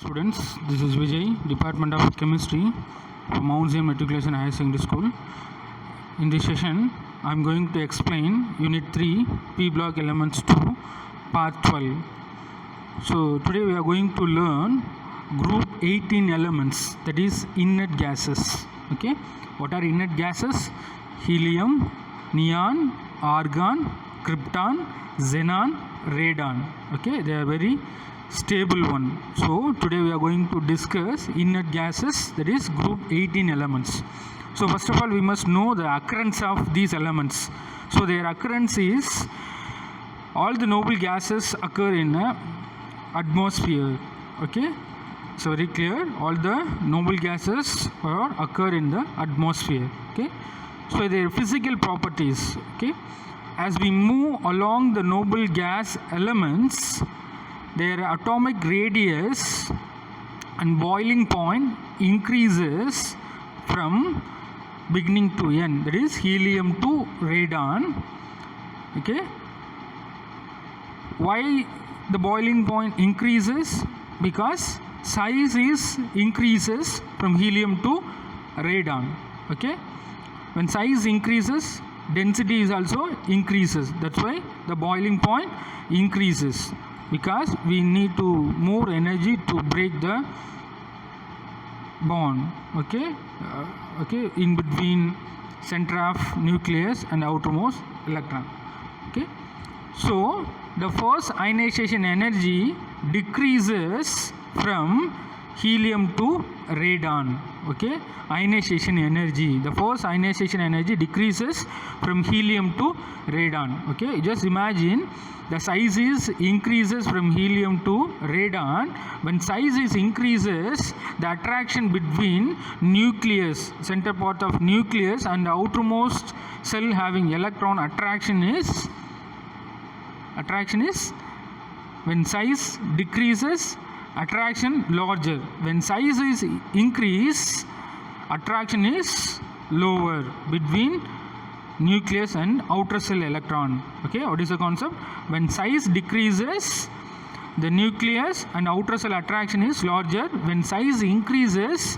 Students, this is Vijay, Department of Chemistry from Mount Zion Matriculation Higher Secondary School. In this session, I am going to explain Unit 3, P Block Elements 2, Part 12. So, today we are going to learn Group 18 elements, that is inert gases. Okay, what are inert gases? Helium, neon, argon, krypton, xenon, radon. Okay, they are very stable one. So today we are going to discuss inert gases, that is group 18 elements. So first of all, we must know the occurrence of these elements. So their occurrence is all the noble gases occur in a atmosphere. Okay, so very clear, all the noble gases occur in the atmosphere. Okay, so their physical properties. Okay, as we move along the noble gas elements, their atomic radius and boiling point increases from beginning to end, that is helium to radon. Okay, why the boiling point increases? Because size is increases from helium to radon. Okay, when size increases, density is also increases. That's why the boiling point increases, because we need to more energy to break the bond. Okay, in between center of nucleus and outermost electron. Okay, so the first ionization energy decreases from helium to radon. Okay, ionization energy, the first ionization energy decreases from helium to radon. Okay, just imagine the size is increases from helium to radon. When size is increases, the attraction between nucleus, center part of nucleus, and the outermost cell having electron, attraction is when size decreases, attraction larger. When size is increase, attraction is lower between nucleus and outer cell electron. Okay, what is the concept? When size decreases, the nucleus and outer cell attraction is larger. When size increases,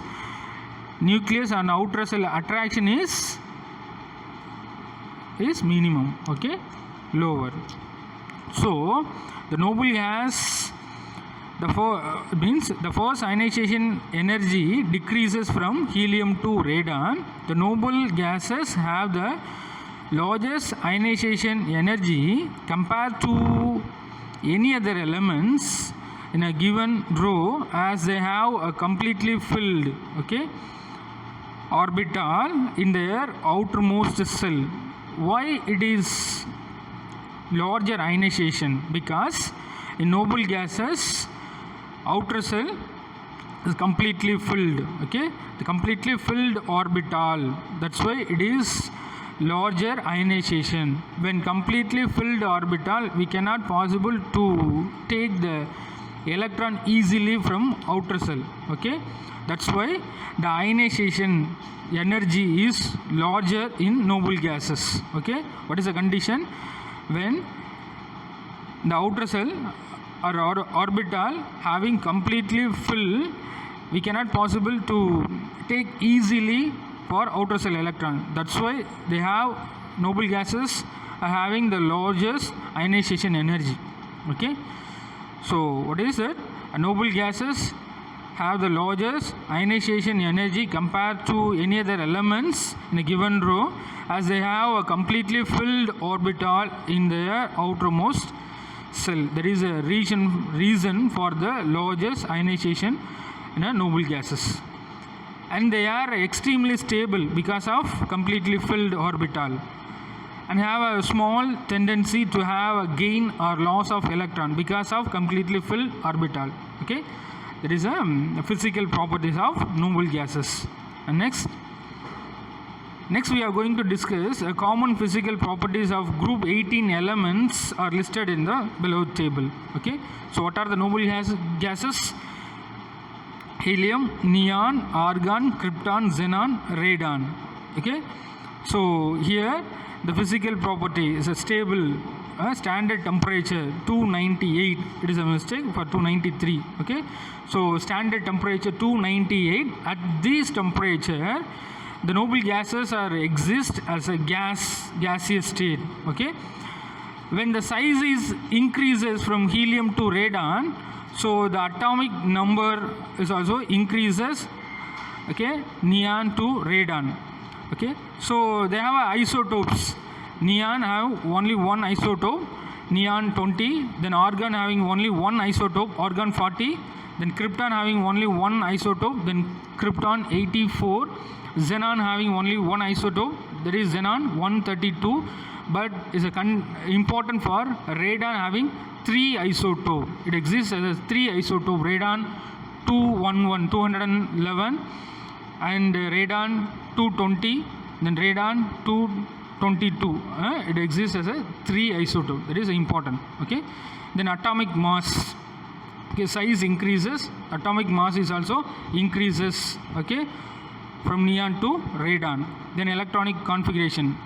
nucleus and outer cell attraction is minimum. Okay, lower. So the noble gas, means the first ionization energy decreases from helium to radon. The noble gases have the largest ionization energy compared to any other elements in a given row, as they have a completely filled, okay, orbital in their outermost cell. Why it is larger ionization? Because in noble gases, outer cell is completely filled. Okay, the completely filled orbital, that's why it is larger ionization. When completely filled orbital, we cannot possible to take the electron easily from outer cell. Okay, that's why the ionization energy is larger in noble gases. Okay, what is the condition? When the outer cell or orbital having completely full, we cannot possible to take easily for outer cell electron. That's why they have, noble gases are having the largest ionization energy. Okay, so what is it? Noble gases have the largest ionization energy compared to any other elements in a given row, as they have a completely filled orbital in their outermost cell. There is a reason for the largest ionization in a noble gases, and they are extremely stable because of completely filled orbital, and have a small tendency to have a gain or loss of electron because of completely filled orbital. Okay, there is a physical properties of noble gases. And next we are going to discuss a common physical properties of group 18 elements are listed in the below table. Okay, so what are the noble gases? Helium, neon, argon, krypton, xenon, radon. Okay, so here the physical property is a stable standard temperature 298. It is a mistake for 293. Okay, so standard temperature 298. At this temperature, the noble gases exist as a gaseous state. Okay, when the size increases from helium to radon, so the atomic number is also increases. Okay, neon to radon. Okay, so they have isotopes. Neon have only one isotope, neon 20, then argon having only one isotope, argon 40, then krypton having only one isotope, then krypton 84, xenon having only one isotope, that is xenon 132, but is important for radon having 3 isotope. It exists as a 3 isotope, radon 211, and radon 220, then radon 222. It exists as a 3 isotope. That is important. Okay. Then atomic mass. Okay, size increases. Atomic mass is also increases. Okay, from neon to radon. Then electronic configuration.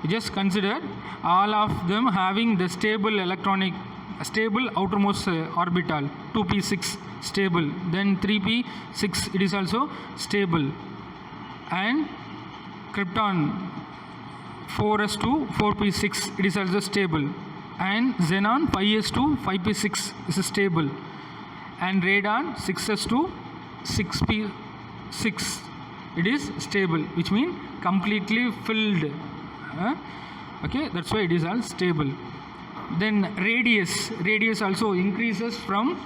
Just consider all of them having the stable outermost orbital 2p6 stable. Then 3p6 it is also stable, and krypton 4s2 4p6 it is also stable, and xenon 5s2 5p6 is stable, and radon 6s2 6p6 it is stable, which means completely filled. Okay, that's why it is all stable. Then radius also increases from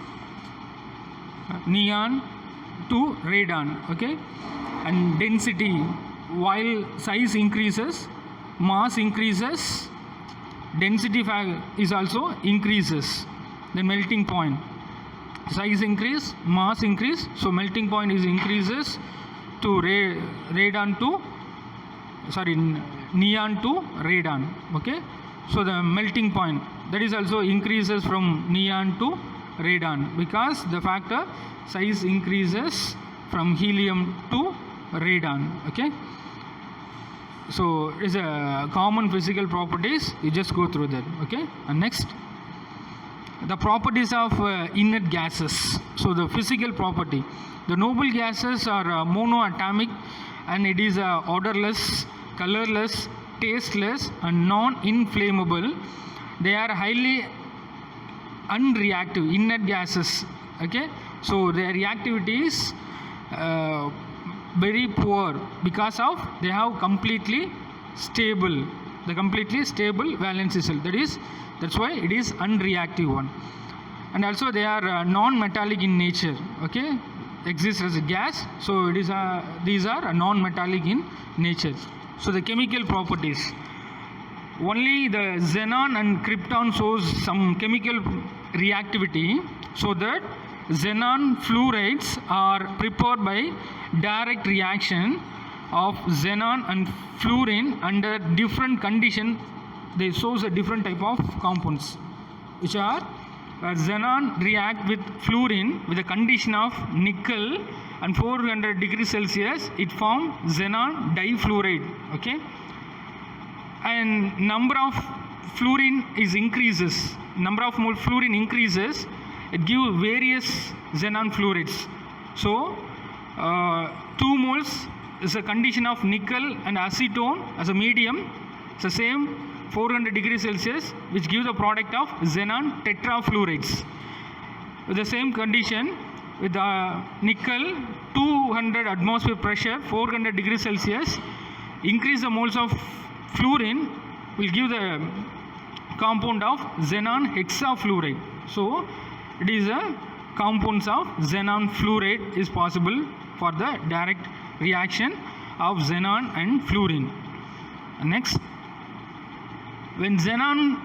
neon to radon. Okay, and density, while size increases, mass increases, density is also increases. The melting point, size increase, mass increase, so melting point is increases to radon to neon to radon. Okay, so the melting point, that is also increases from neon to radon, because the factor size increases from helium to radon. Okay, so it's a common physical properties, you just go through that. Okay, and next, the properties of inert gases. So the physical property, the noble gases are monoatomic, and it is odorless, colorless, tasteless, and non-inflammable. They are highly unreactive, inert gases. Okay, so their reactivity is very poor, because of they have completely stable valency shell. That's why it is unreactive one. And also they are non-metallic in nature. Okay, exists as a gas, so it is these are non-metallic in nature. So the chemical properties, only the xenon and krypton shows some chemical reactivity, so that xenon fluorides are prepared by direct reaction of xenon and fluorine under different condition. They shows a different type of compounds, which are xenon react with fluorine with a condition of nickel and 400 degrees Celsius, it form xenon difluoride. Okay, and number of fluorine increases, number of mole fluorine increases, it gives various xenon fluorides. So 2 moles is a condition of nickel and acetone as a medium. It's the same 400 degrees Celsius, which gives the product of xenon tetrafluorides. With the same condition, with the nickel 200 atmosphere pressure, 400 degrees Celsius, increase the moles of fluorine will give the compound of xenon hexafluoride. So it is a compounds of xenon fluoride is possible for the direct reaction of xenon and fluorine. Next, when xenon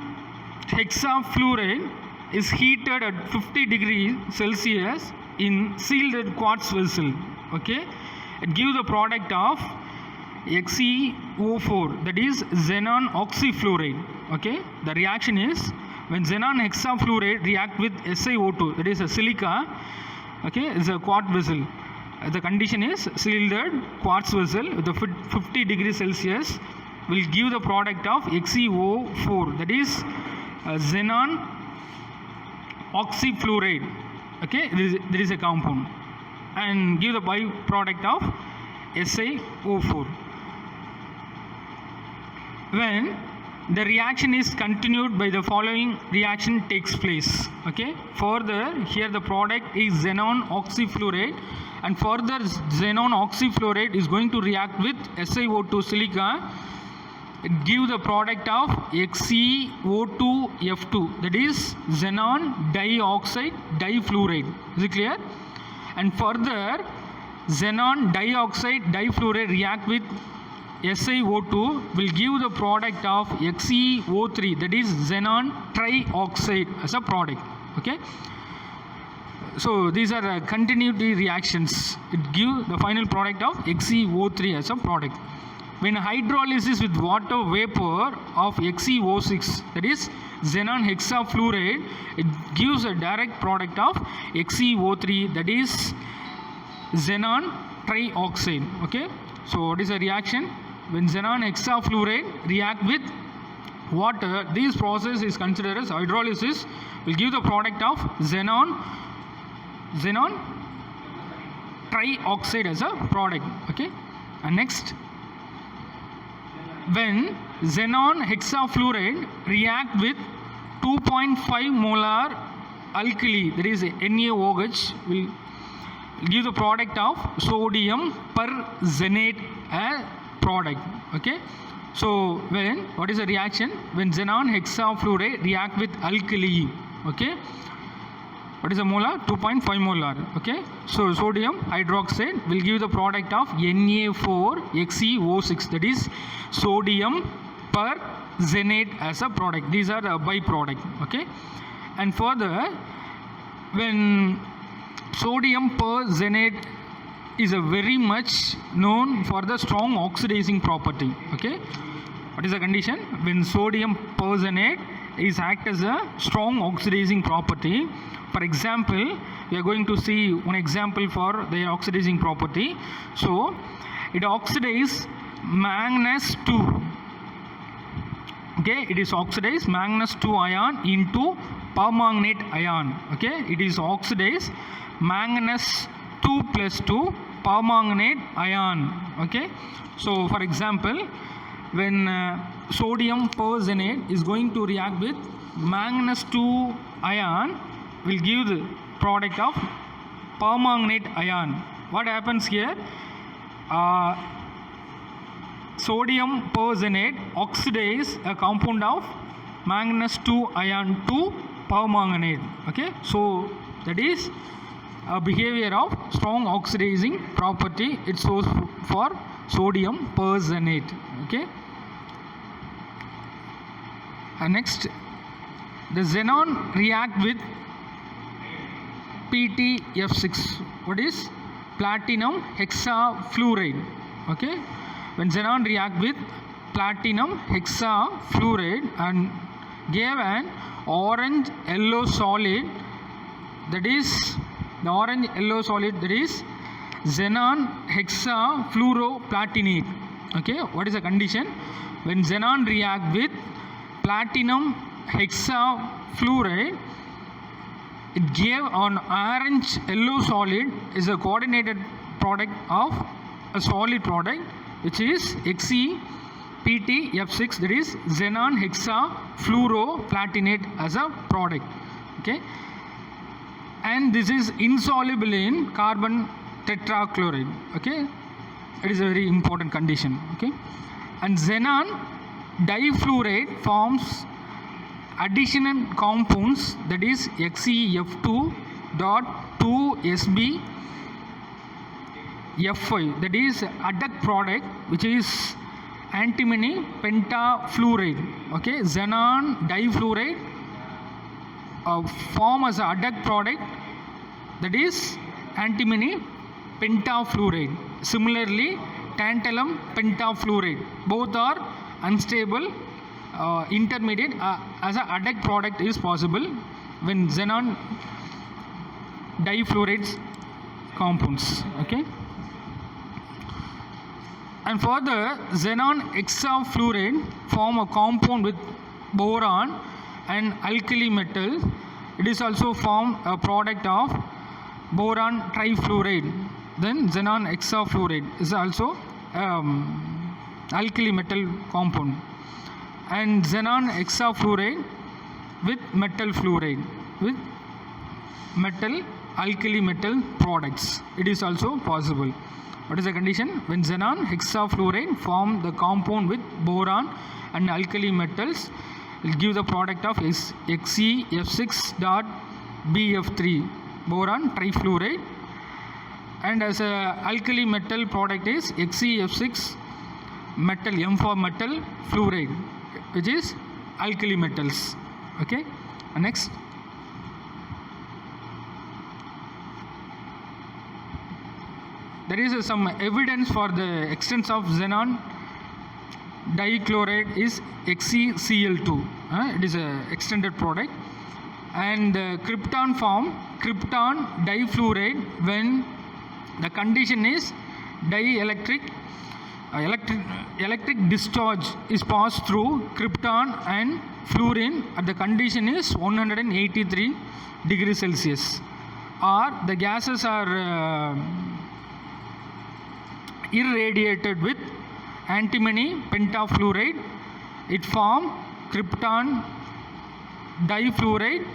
hexafluoride is heated at 50 degrees Celsius in sealed quartz vessel, okay, it gives the product of XeO4, that is xenon oxyfluoride. Okay, the reaction is when xenon hexafluoride react with SiO2, that is a silica. Okay, is a quartz vessel. The condition is sealed quartz vessel with the 50 degrees Celsius will give the product of XeO4, that is xenon oxyfluoride. Okay, there is a compound, and give the byproduct of SiO4. When the reaction is continued by the following reaction takes place. Okay, further here the product is xenon oxyfluoride, and further xenon oxyfluoride is going to react with SiO2 silica. It gives the product of XeO2F2, that is xenon dioxide difluoride. Is it clear? And further xenon dioxide difluoride react with SiO2 will give the product of XeO3, that is xenon trioxide as a product. Okay, so these are continuity reactions. It gives the final product of XeO3 as a product. When hydrolysis with water vapor of XeO6, that is xenon hexafluoride, it gives a direct product of XeO3, that is xenon trioxide. Okay, so what is the reaction? When xenon hexafluoride react with water, this process is considered as hydrolysis, will give the product of xenon trioxide as a product. Okay, and next, when xenon hexafluoride react with 2.5 molar alkali, that is NaOH, will give the product of sodium perxenate a product. Okay, so what is the reaction? When xenon hexafluoride react with alkali, okay, what is the molar? 2.5 molar. Okay, so sodium hydroxide will give the product of Na4XeO6, that is sodium perxenate as a product. These are a byproduct. Okay, and further, when sodium perxenate is a very much known for the strong oxidizing property. Okay, what is the condition? When sodium perxenate is act as a strong oxidizing property. For example, we are going to see one example for the oxidizing property. So it oxidizes manganese 2. Okay, it is oxidized manganese 2 ion into permanganate ion. Okay, it is oxidized manganese 2 plus 2 permanganate ion. Okay, so for example, when sodium perxenate is going to react with manganese 2 ion, will give the product of permanganate ion. What happens here? Sodium perxenate oxidize a compound of manganese 2 ion to permanganate. Okay, so that is a behavior of strong oxidizing property. It shows for sodium perxenate. Okay, and next, the xenon react with PTF6. What is? Platinum hexafluoride. Okay, when xenon react with platinum hexafluoride and gave an orange yellow solid, that is the orange yellow solid, that is xenon hexafluoroplatinate. Okay, what is the condition? When xenon react with platinum hexafluoride, it gave an orange yellow solid is a coordinated product of a solid product, which is XePTF6, that is xenon hexafluoroplatinate as a product. Okay, and this is insoluble in carbon tetrachloride. Okay, it is a very important condition. Okay, and xenon difluoride forms additional compounds, that is XeF2.2Sb(F5), that is adduct product, which is antimony pentafluoride. Okay, xenon difluoride form as a adduct product, that is antimony pentafluoride. Similarly, tantalum pentafluoride, both are unstable intermediate as a adduct product is possible when xenon difluorides compounds. Okay, and further, xenon hexafluoride form a compound with boron and alkali metal. It is also formed a product of boron trifluoride. Then xenon hexafluoride is also alkali metal compound, and xenon hexafluoride with metal fluoride, with metal alkali metal products. It is also possible. What is the condition? When xenon hexafluoride form the compound with boron and alkali metals, will give the product of XeF6.BF3, boron trifluoride, and as a alkali metal product is XeF6 metal, M for metal fluoride, which is alkali metals. Okay, and next. There is some evidence for the existence of xenon dichloride is XeCl2. It is an extended product. And krypton form krypton difluoride when the condition is dielectric electric discharge is passed through krypton and fluorine at the condition is 183 degrees Celsius, or the gases are irradiated with antimony pentafluoride. It forms krypton difluoride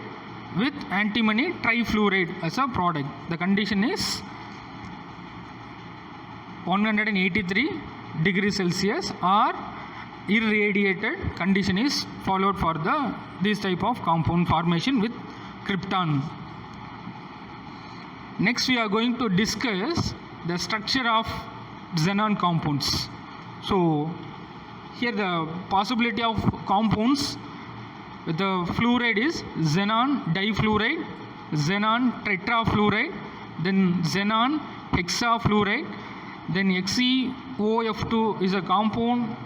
with antimony trifluoride as a product. The condition is 183 degrees Celsius, or irradiated condition is followed for this type of compound formation with krypton. Next we are going to discuss the structure of xenon compounds. So here the possibility of compounds with the fluoride is xenon difluoride, xenon tetrafluoride, then xenon hexafluoride, then XeOF2 is a compound.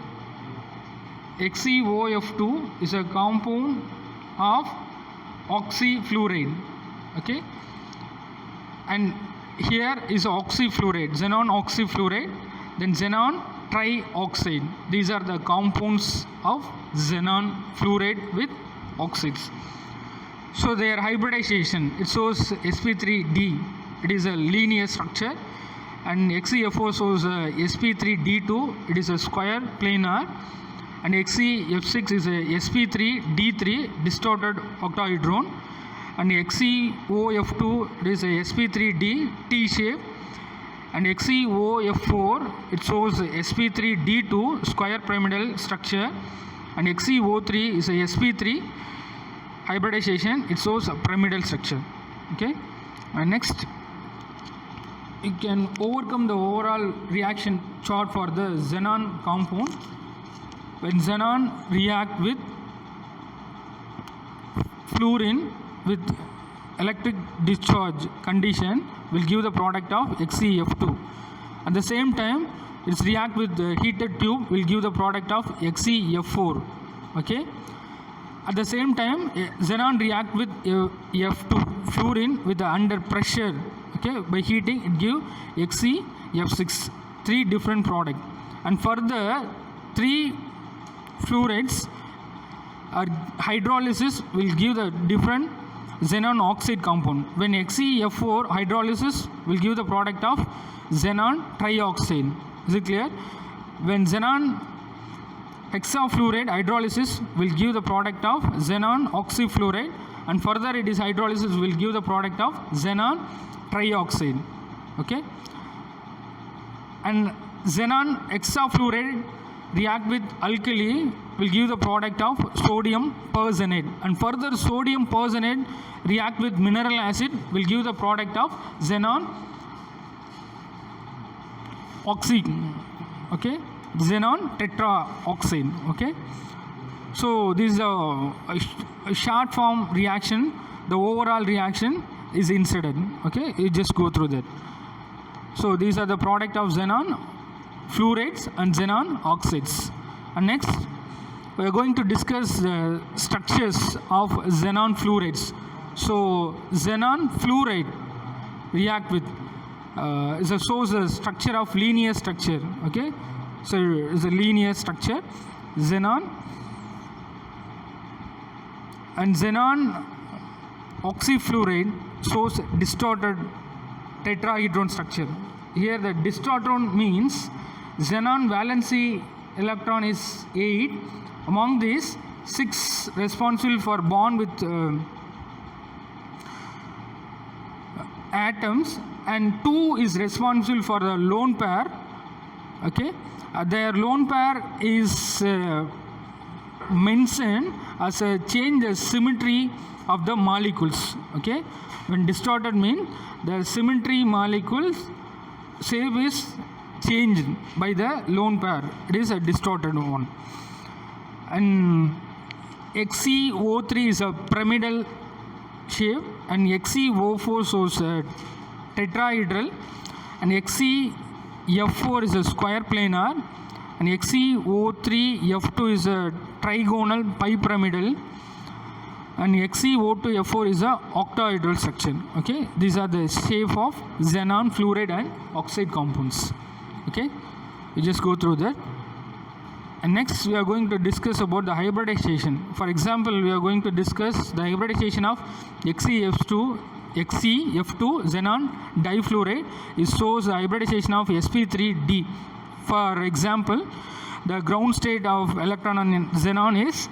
XeOF2 is a compound of oxyfluoride. Okay, and here is oxyfluoride, xenon oxyfluoride, then xenon trioxide. These are the compounds of xenon fluoride with oxides. So their hybridization, it shows sp3d. It is a linear structure, and XeFO shows sp3d2. It is a square planar, and XeF6 is a sp3d3 distorted octahedron, and XeOF2 it is a sp3d T shape, and XeOF4 it shows sp3d2 square pyramidal structure, and XeO3 is a sp3 hybridization. It shows a pyramidal structure. Okay, and next you can overcome the overall reaction chart for the xenon compound. When xenon react with fluorine with electric discharge condition, will give the product of XeF2. At the same time, it's react with the heated tube, will give the product of XeF4. Okay. At the same time, xenon react with F2 fluorine with the under pressure. Okay, by heating it give XeF6. 3 different product, and further 3 fluorides hydrolysis will give the different xenon oxide compound. When XeF4 hydrolysis will give the product of xenon trioxide. Is it clear? When xenon hexafluoride hydrolysis will give the product of xenon oxyfluoride, and further it is hydrolysis will give the product of xenon trioxide. Okay, and xenon hexafluoride react with alkali will give the product of sodium perxenate, and further sodium perxenate react with mineral acid will give the product of xenon oxide. Okay, xenon tetraoxide. Okay, so this is a short form reaction. The overall reaction is inserted. Okay, you just go through that. So these are the product of xenon fluorides and xenon oxides. And next we are going to discuss the structures of xenon fluorides. So xenon fluoride react with is a structure of linear structure. Okay, so it's a linear structure. Xenon and xenon oxyfluoride shows distorted tetrahedron structure. Here the distorted means xenon valency electron is 8. Among these, 6 responsible for bond with atoms, and 2 is responsible for the lone pair. Okay, their lone pair is mentioned as a change the symmetry of the molecules. Okay, when distorted mean the symmetry molecules shape is changed by the lone pair. It is a distorted one. And XeO3 is a pyramidal shape, and XeO4 shows a tetrahedral, and XeF4 is a square planar, and XeO3F2 is a trigonal bipyramidal, and XeO2F4 is a octahedral structure. Okay, these are the shape of xenon, fluoride and oxide compounds. Okay, we just go through that. And next we are going to discuss about the hybridization. For example, we are going to discuss the hybridization of XeF2 xeF2 difluoride. It shows the hybridization of sp3d. For example, the ground state of electron on xenon is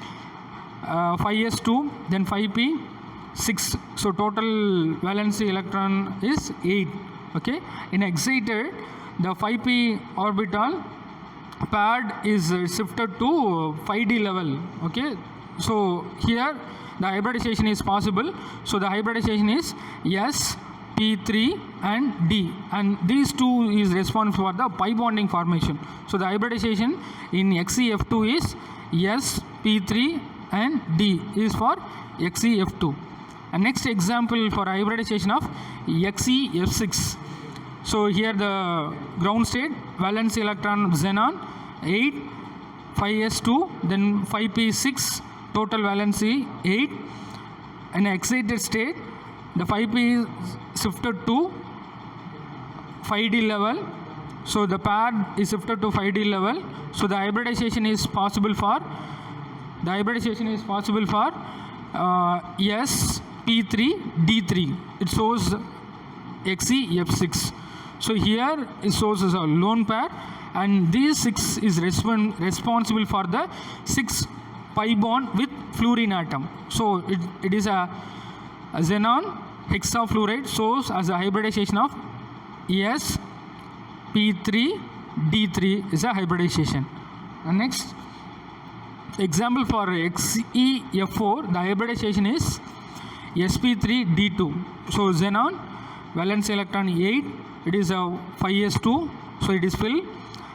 5s2, then 5p6. So total valency electron is 8. Okay, in excited, the 5p orbital paired is shifted to 5d level. Okay, so here the hybridization is possible. So the hybridization is S, P3 and D, and these two is responsible for the pi bonding formation. So the hybridization in XeF2 is S, P3 and D is for XeF2. And next example for hybridization of XeF6. So here the ground state valence electron xenon 8, 5s2, then 5p6, total valency 8. In excited state, the 5p is shifted to 5d level. So the pair is shifted to 5d level. So the hybridization is possible for S, P3, D3. It shows XeF6. So here it shows as a lone pair, and these 6 is responsible for the 6 pi bond with fluorine atom. So it is a xenon hexafluoride shows as a hybridization of S, P3, D3 is a hybridization. And next example for XeF4, the hybridization is sp3d2. So xenon valence electron 8, it is a 5s2, so it is filled,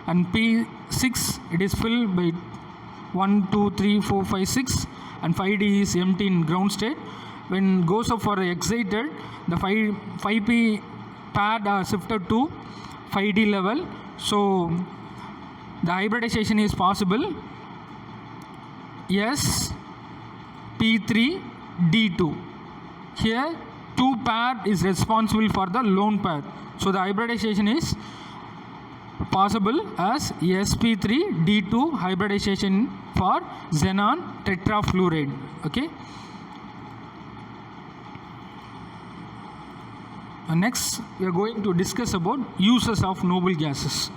and p6 it is filled by 1 2 3 4 5 6, and 5d is empty in ground state. When goes up for excited, the 5p paired are shifted to 5d level. So the hybridization is possible S, P3, D2. Here 2 pair is responsible for the lone pair. So the hybridization is possible as sp3 D2 hybridization for xenon tetrafluoride. Okay. Next we are going to discuss about uses of noble gases.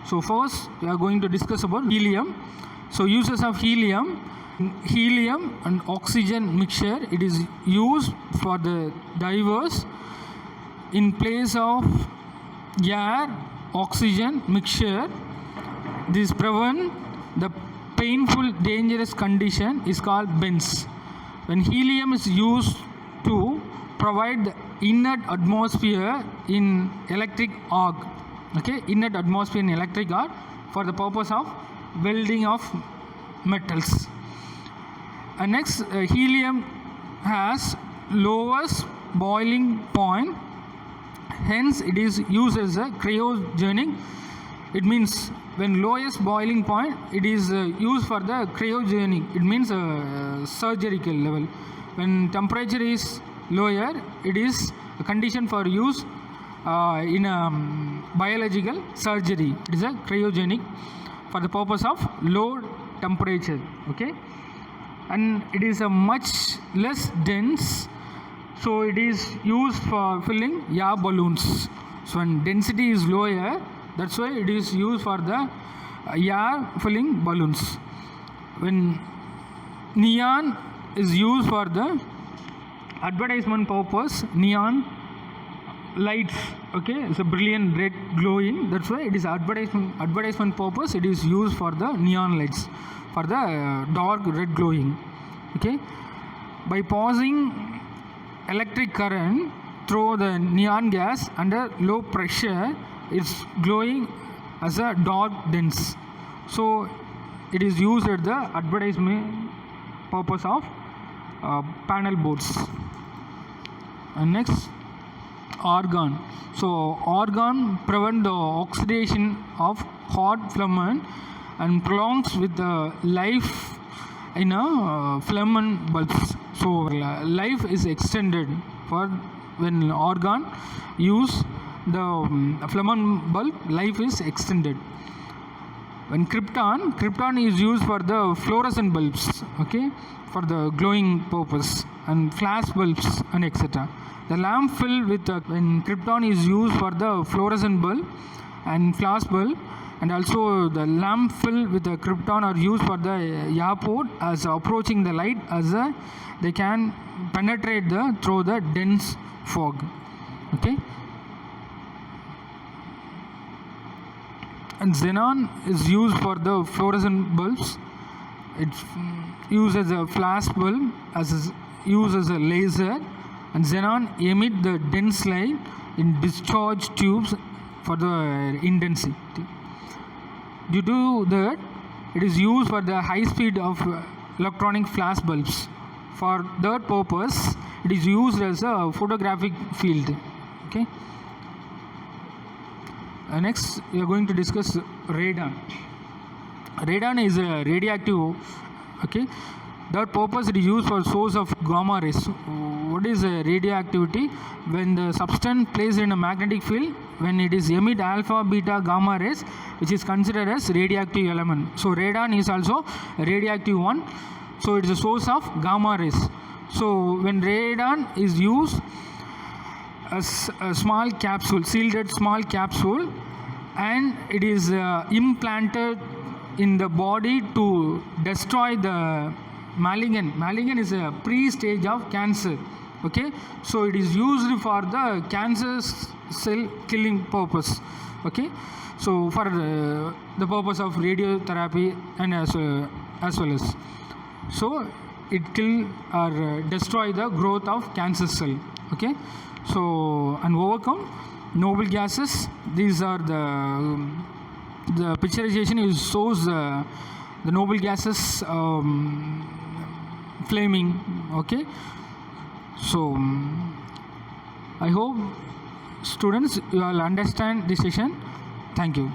So first we are going to discuss about helium. So uses of helium and oxygen mixture. It is used for the diverse in place of air oxygen mixture. This prevent the painful dangerous condition is called bends. When helium is used to provide the inert atmosphere in electric arc, okay, inert atmosphere in electric arc for the purpose of welding of metals. And next, helium has lowest boiling point, hence it is used as a cryogenic. It means when lowest boiling point, it is used for the cryogenic. It means surgical level. When temperature is lower, it is a condition for use in biological surgery. It is a cryogenic for the purpose of low temperature. Okay. and it is a much less dense, so it is used for filling air balloons. So when density is lower, that's why it is used for the air filling balloons. When neon is used for the advertisement purpose, neon lights, okay, it's a brilliant red glowing, that's why it is advertisement purpose, it is used for the neon lights for the dark red glowing. Okay, by passing electric current through the neon gas under low pressure, it's glowing as a dark dense, so it is used at the advertisement purpose of panel boards. And next, argon. So argon prevent the oxidation of hot filament and prolongs with the life in a filament bulbs. So life is extended for when argon use the filament bulb, life is extended. When krypton is used for the fluorescent bulbs, okay, for the glowing purpose, and flash bulbs and etc. The lamp filled with when krypton is used for the fluorescent bulb and flash bulb, and also the lamp filled with the krypton are used for the airport as approaching the light, as they can penetrate through the dense fog. Okay. And xenon is used for the fluorescent bulbs. It's used as a flash bulb, used as a laser, and xenon emit the dense light in discharge tubes for the intensity. Due to that, it is used for the high speed of electronic flash bulbs. For that purpose, it is used as a photographic field. Okay. Next, we are going to discuss radon. Radon is a radioactive. Okay, that purpose it is used for source of gamma rays. What is radioactivity? When the substance placed in a magnetic field, when it is emit alpha, beta, gamma rays, which is considered as radioactive element. So radon is also a radioactive one. So it is a source of gamma rays. So when radon is used, a small capsule, sealed small capsule, and it is implanted in the body to destroy the malignant. Malignant is a pre-stage of cancer. Okay, so it is used for the cancer cell killing purpose. Okay, so for the purpose of radiotherapy and as well as, so it kill or destroy the growth of cancer cell. Okay. So, and overcome noble gases. These are the picturization is shows the noble gases flaming. Okay. So, I hope students you all understand this session. Thank you.